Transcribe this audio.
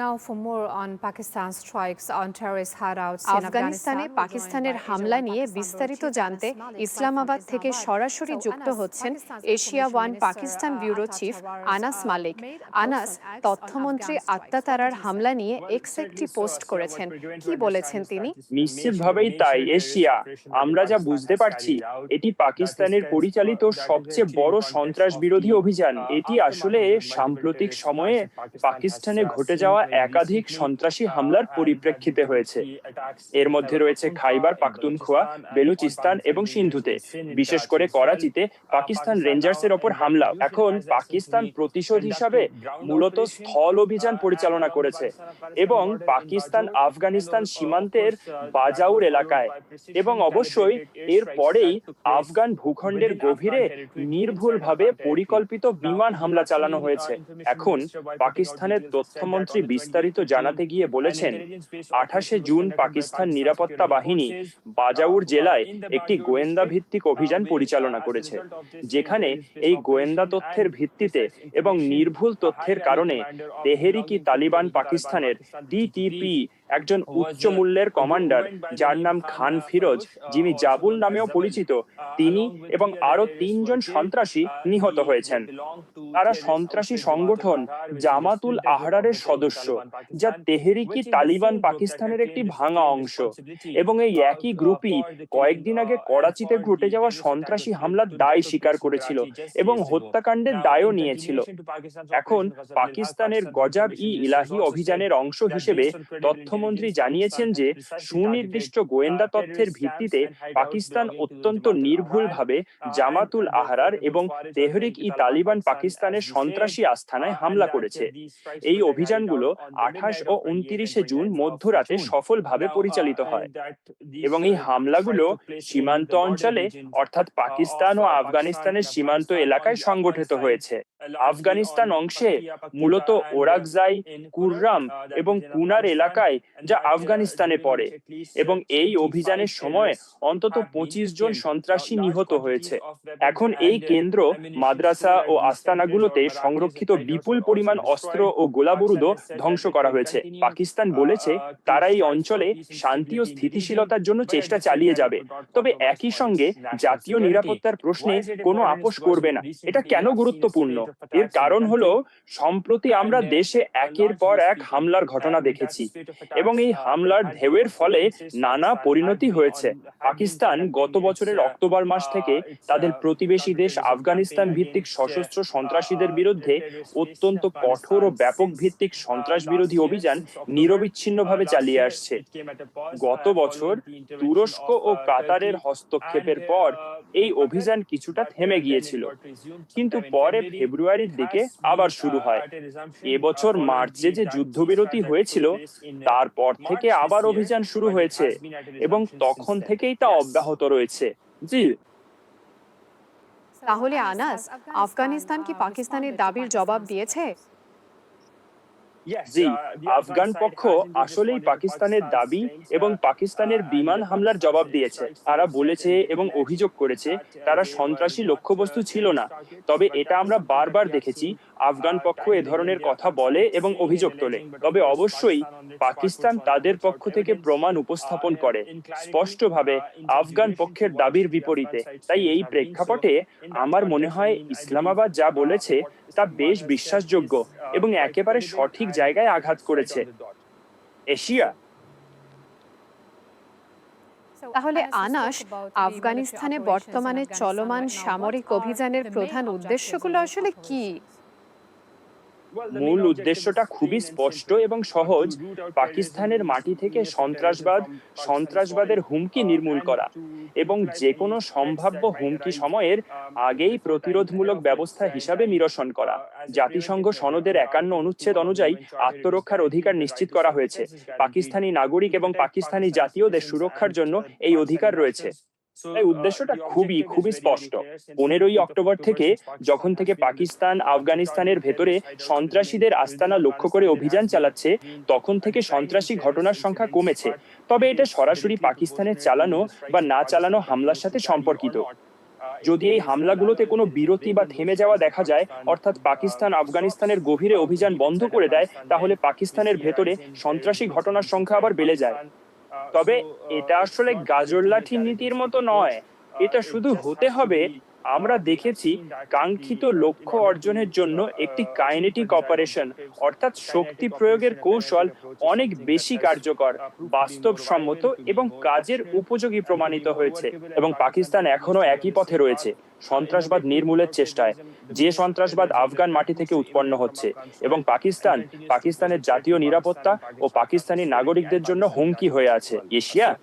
Now for more on Pakistan's strikes on terrorist hideouts in আফগানিস্তানে Afghanistan, পাকিস্তানের হামলা নিয়ে বিস্তারিত জানতে ইসলামাবাদ থেকে সরাসরি যুক্ত হচ্ছেন Asia one Pakistan bureau chief Anas Malik. Anas, তথ্যমন্ত্রী আত্মাতারার হামলা নিয়ে এক্স একটি পোস্ট করেছেন, কি বলেছেন তিনি? নিশ্চিতভাবেই তাই এশিয়া, আমরা যা বুঝতে পারছি এটি পাকিস্তানের পরিচালিত সবচেয়ে বড় সন্ত্রাস বিরোধী অভিযান। এটি আসলে সাম্প্রতিক সময়ে পাকিস্তানে ঘটে যাওয়া একাধিক সন্ত্রাসী হামলার পরিপ্রেক্ষিতে হয়েছে। এর মধ্যে রয়েছে খাইবার পাখতুনখোয়া, বেলুচিস্তান এবং সিন্ধুতে, বিশেষ করে করাচিতে পাকিস্তান রেঞ্জার্সের ওপর হামলা। এখন পাকিস্তান প্রতিশোধ হিসাবে মূলত স্থল অভিযান পরিচালনা করেছে এবং পাকিস্তান আফগানিস্তান সীমান্তের বাজাউর এলাকায়, এবং অবশ্যই এর পরেই আফগান ভূখণ্ডের গভীরে নির্ভুলভাবে পরিকল্পিত বিমান হামলা চালানো হয়েছে। এখন পাকিস্তানের তথ্যমন্ত্রী বিস্তারিত জানাতে গিয়ে বলেছেন, 28শে জুন পাকিস্তান নিরাপত্তা বাহিনী বাজাউর জেলায় একটি গোয়েন্দা ভিত্তিক অভিযান পরিচালনা করেছে, যেখানে এই গোয়েন্দা তথ্যের ভিত্তিতে এবং নির্ভুল তথ্যের কারণে তেহরিকি তালিবান পাকিস্তানের টিটিপি একজন উচ্চ মূল্যের কমান্ডার, যার নাম খান ফিরোজ, যিনি জাবুল নামেও পরিচিত, তিনি এবং আরো 3জন সন্ত্রাসী নিহত হয়েছেন। তারা সন্ত্রাসী সংগঠন জামাতুল আহরারের সদস্য, যা তেহরিকি তালিবান পাকিস্তানের একটি ভাঙা অংশ, এবং এই একই গ্রুপই কয়েকদিন আগে করাচিতে ঘটে যাওয়া সন্ত্রাসী হামলার দায় স্বীকার করেছিল এবং হত্যাকাণ্ডের দায়ও নিয়েছিল। এখন পাকিস্তানের গজাব-ই-ইলাহি অভিযানের অংশ হিসেবে তথ্যমন্ত্রী জানিয়েছেন যে সুনির্দিষ্ট গোয়েন্দা তথ্যের ভিত্তিতে পাকিস্তান অত্যন্ত নির্ভুলভাবে জামাতুল আহরার এবং তেহরিক-ই-তালিবান পাকিস্তানের সন্ত্রাসী আস্তানায় হামলা করেছে। এই অভিযানগুলো 28 ও 29শে জুন মধ্যরাতে সফলভাবে পরিচালিত হয় এবং এই হামলাগুলো সীমান্ত অঞ্চলে, অর্থাৎ পাকিস্তান ও আফগানিস্তানের সীমান্ত এলাকায় সংগঠিত হয়েছে। আফগানিস্তান অংশে মূলত ওরাকজাই, কুররাম এবং কুনার এলাকায়, যা আফগানিস্তানে পড়ে, এবং এই অভিযানের সময় অন্তত 25 জন সন্ত্রাসী নিহত হয়েছে। এখন এই কেন্দ্র, মাদ্রাসা ও আস্তানাগুলোতে সংরক্ষিত বিপুল পরিমাণ অস্ত্র ও গোলাবারুদও ধ্বংস করা হয়েছে। পাকিস্তান বলেছে তারা এই অঞ্চলে শান্তি ও স্থিতিশীলতার জন্য চেষ্টা চালিয়ে যাবে, তবে একই সঙ্গে জাতীয় নিরাপত্তার প্রশ্নে কোনো আপোষ করবে না। এটা কেন গুরুত্বপূর্ণ? এর কারণ হলো, সম্প্রতি আমরা দেশে একের পর এক হামলার ঘটনা দেখেছি এবং এই হামলার ঢেউয়ের ফলে নানা পরিণতি হয়েছে। পাকিস্তান গত বছরের অক্টোবর মাস থেকে তাদের প্রতিবেশী দেশ আফগানিস্তান ভিত্তিক সশস্ত্র সন্ত্রাসীদের বিরুদ্ধে অত্যন্ত কঠোর ও ব্যাপক ভিত্তিক সন্ত্রাস বিরোধী অভিযান নিরবিচ্ছিন্নভাবে চালিয়ে আসছে। গত বছর তুরস্ক ও কাতারের হস্তক্ষেপের পর এই অভিযান কিছুটা থেমে গিয়েছিল, কিন্তু পরে ফেব্রুয়ারির দিকে আবার শুরু হয়। এবছর মার্চে যে যুদ্ধবিরতি হয়েছিল, তারপর থেকে আবার অভিযান শুরু হয়েছে এবং তখন থেকেই তা অব্যাহত রয়েছে। জি। তাহলে আনাস, আফগানিস্তান কি পাকিস্তানের দাবির জবাব দিয়েছে? জি, আফগান পক্ষ আসলেই পাকিস্তানের দাবি এবং পাকিস্তানের বিমান হামলার জবাব দিয়েছে। তারা বলেছে এবং অভিযোগ করেছে তারা সন্ত্রাসী লক্ষ্যবস্তু ছিল না, তবে এটা আমরা বারবার দেখেছি আফগান পক্ষ এ ধরনের কথা বলে এবং অভিযোগ তোলে। তবে অবশ্যই পাকিস্তান তাদের পক্ষ থেকে প্রমাণ উপস্থাপন করে স্পষ্টভাবে আফগান পক্ষের দাবির বিপরীতে। তাই এই প্রেক্ষাপটে আমার মনে হয় ইসলামাবাদ যা বলেছে তা বেশ বিশ্বাসযোগ্য এবং একেবারে সঠিক জায়গায় আঘাত করেছে। এশিয়া। তাহলে আনাস, আফগানিস্তানে বর্তমানে চলমান সামরিক অভিযানের প্রধান উদ্দেশ্যগুলো আসলে কি? মূল উদ্দেশ্যটা খুবই স্পষ্ট এবং সহজ: পাকিস্তানের মাটি থেকে সন্ত্রাসবাদের হুমকি নির্মূল করা এবং যে কোনো সম্ভাব্য হুমকি সময়ের আগেই প্রতিরোধমূলক ব্যবস্থা হিসাবে নিরসন করা। জাতিসংঘ সনদের 51 অনুচ্ছেদ অনুযায়ী আত্মরক্ষার অধিকার নিশ্চিত করা হয়েছে। পাকিস্তানি নাগরিক এবং পাকিস্তানি জাতীয়দের সুরক্ষার জন্য এই অধিকার রয়েছে। তাই উদ্দেশ্যটা খুবই স্পষ্ট। 15ই অক্টোবর থেকে, যখন থেকে পাকিস্তান আফগানিস্তানের ভেতরে সন্ত্রাসীদের আস্তানা লক্ষ্য করে অভিযান চালাচ্ছে, তখন থেকে সন্ত্রাসী ঘটনার সংখ্যা কমেছে। তবে এটা সরাসরি পাকিস্তানের চালানো বা না চালানো হামলার সাথে সম্পর্কিত। যদি এই হামলাগুলোতে কোনো বিরতি বা থেমে যাওয়া দেখা যায়, অর্থাৎ পাকিস্তান আফগানিস্তানের গভীরে অভিযান বন্ধ করে দেয়, তাহলে পাকিস্তানের ভেতরে সন্ত্রাসী ঘটনার সংখ্যা আবার বেড়ে যায়। তবে এটা আসলে গাজর লাঠির নীতির মতো নয়, এটা শুধু হতে হবে। আমরা দেখেছি কাঙ্ক্ষিত লক্ষ্য অর্জনের জন্য একটি কাইনেটিক অপারেশন অর্থাৎ শক্তি প্রয়োগের কৌশল অনেক বেশি কার্যকর, বাস্তবসম্মত এবং কাজের উপযোগী প্রমাণিত হয়েছে। এবং পাকিস্তান এখনো একই পথে রয়েছে, সন্ত্রাসবাদ নির্মূলের চেষ্টায়, যে সন্ত্রাসবাদ আফগান মাটি থেকে উৎপন্ন হচ্ছে। এবং পাকিস্তানের জাতীয় নিরাপত্তা ও পাকিস্তানি নাগরিকদের জন্য হুমকি হয়ে আছে। এশিয়া।